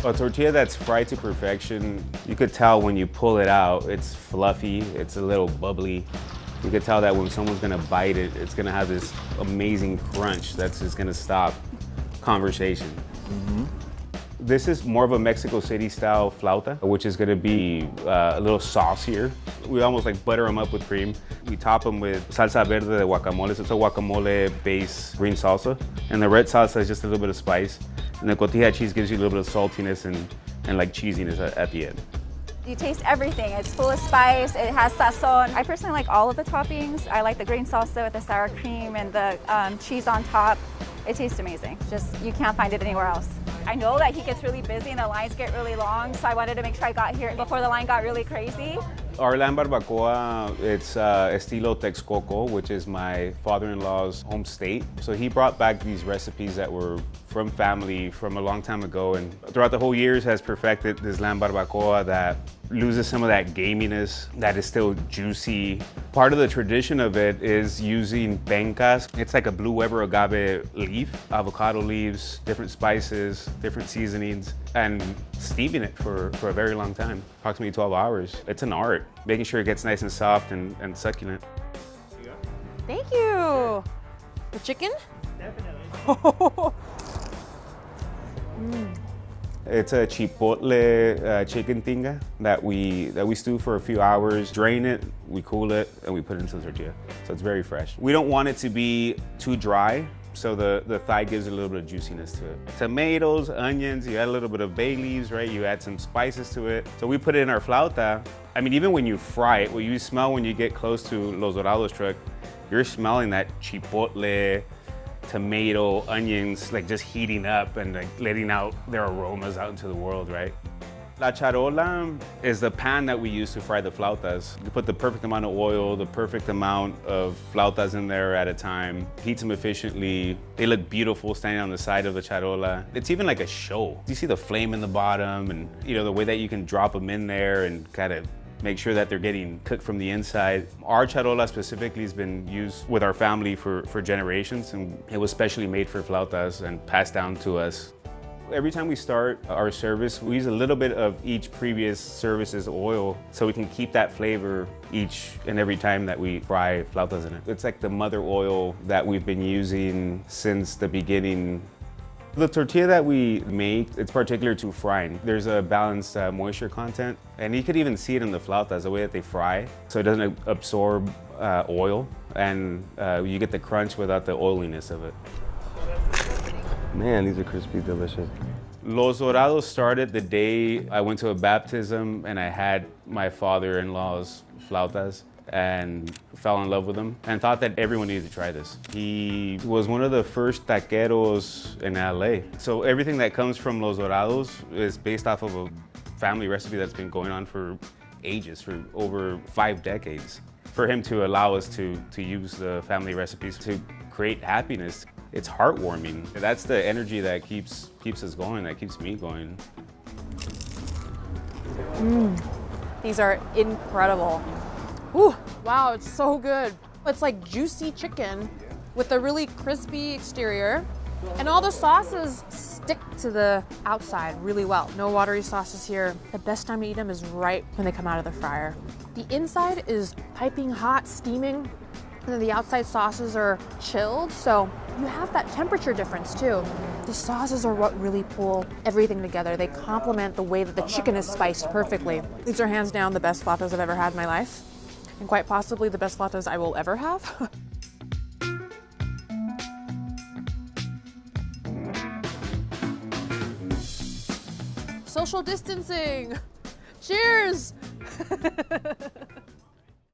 A tortilla that's fried to perfection, you could tell when you pull it out, it's fluffy, it's a little bubbly. You could tell that when someone's gonna bite it, it's gonna have this amazing crunch that's just gonna stop conversation. This is more of a Mexico City style flauta, which is gonna be a little saucier. We almost like butter them up with cream. We top them with salsa verde de guacamole. So it's a guacamole-based green salsa. And the red salsa is just a little bit of spice. And the cotija cheese gives you a little bit of saltiness and like cheesiness at the end. You taste everything. It's full of spice, it has sazon. I personally like all of the toppings. I like the green salsa with the sour cream and the cheese on top. It tastes amazing. Just, you can't find it anywhere else. I know that he gets really busy and the lines get really long, so I wanted to make sure I got here before the line got really crazy. Our lamb barbacoa, it's estilo Texcoco, which is my father-in-law's home state. So he brought back these recipes that were from family from a long time ago, and throughout the whole years has perfected this lamb barbacoa that loses some of that gaminess, that is still juicy. Part of the tradition of it is using pencas. It's like a blue Weber agave leaf, avocado leaves, different spices, different seasonings, and steaming it for a very long time, approximately 12 hours. It's an art, making sure it gets nice and soft and succulent. Thank you. The chicken? Definitely. It's a chipotle chicken tinga that we stew for a few hours, drain it, we cool it, and we put it into the tortilla. So it's very fresh. We don't want it to be too dry, so the thigh gives it a little bit of juiciness to it. Tomatoes, onions, you add a little bit of bay leaves, right? You add some spices to it. So we put it in our flauta. I mean, even when you fry it, what you smell when you get close to Los Dorados truck, you're smelling that chipotle, tomato, onions, like just heating up and like letting out their aromas out into the world, right? La charola is the pan that we use to fry the flautas. You put the perfect amount of oil, the perfect amount of flautas in there at a time, heats them efficiently. They look beautiful standing on the side of the charola. It's even like a show. You see the flame in the bottom and the way that you can drop them in there and kind of make sure that they're getting cooked from the inside. Our charola specifically has been used with our family for generations, and it was specially made for flautas and passed down to us. Every time we start our service, we use a little bit of each previous service's oil so we can keep that flavor each and every time that we fry flautas in it. It's like the mother oil that we've been using since the beginning. The tortilla that we make, it's particular to frying. There's a balanced moisture content, and you could even see it in the flautas, the way that they fry, so it doesn't absorb oil, and you get the crunch without the oiliness of it. Man, these are crispy, delicious. Los Dorados started the day I went to a baptism and I had my father-in-law's flautas and fell in love with him and thought that everyone needed to try this. He was one of the first taqueros in LA. So everything that comes from Los Dorados is based off of a family recipe that's been going on for ages, for over 5 decades. For him to allow us to use the family recipes to create happiness, it's heartwarming. That's the energy that keeps us going, that keeps me going. These are incredible. Ooh, wow, it's so good. It's like juicy chicken with a really crispy exterior, and all the sauces stick to the outside really well. No watery sauces here. The best time to eat them is right when they come out of the fryer. The inside is piping hot, steaming, and then the outside sauces are chilled, so you have that temperature difference too. The sauces are what really pull everything together. They complement the way that the chicken is spiced perfectly. These are hands down the best flautas I've ever had in my life, and quite possibly the best flautas I will ever have. Social distancing. Cheers!